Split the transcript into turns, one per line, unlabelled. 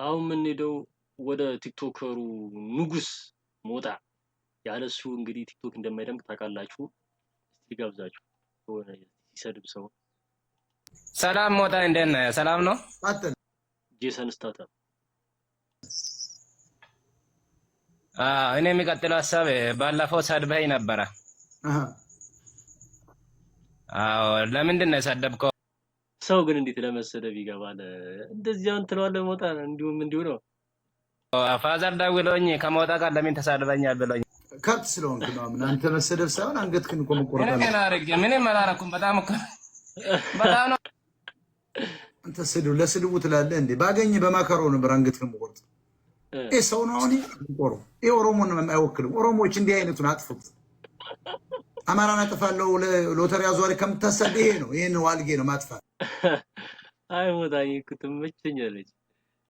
አሁን ምን ሄደው ወደ ቲክቶከሩ ንጉስ ሞጣ ያለሱ እንግዲህ ቲክቶክ እንደማይደምቅ ታውቃላችሁ። እስቲ ጋብዛችሁ ሆነ ሲሰድብ ሰው
ሰላም ሞጣ እንዴት ነህ? ሰላም ነው።
አጥል
ጄሰን ስታታ
እኔ የሚቀጥለው ሀሳብ ባለፈው ሰድበኝ ነበረ። አዎ ለምንድን ነው የሰደብከው?
ሰው ግን እንዴት ለመሰደብ ይገባል? እንደዚህ አሁን ትለዋለህ ሞጣ እንዲሁም እንዲሁ ነው።
ፋዘር ደውሎኝ ከሞጣ ጋር ለምን ተሳድበኛል ብሎኝ
ከብት ስለሆንክ ነው። ምን አንተ መሰደብ ሳይሆን አንገትክን እኮ መቆረጥ አለ።
ምንም አላረኩም። በጣም ነው
አንተ ስድብ ለስድቡ ትላለህ እንዴ? ባገኝ በማከሮ ነበር አንገትክን መቆረጥ። ይሄ ሰው ነው አሁን ይቆሮ ይሄ ኦሮሞን አይወክልም። ኦሮሞዎች እንዲህ አይነቱን አጥፉት። አማራን አጥፋለሁ ሎተሪ አዟሪ ከምታሳድ ይሄ ነው። ይሄን ዋልጌ ነው ማጥፋት።
አይ ሞጣ ይኩት ትመቸኛለች።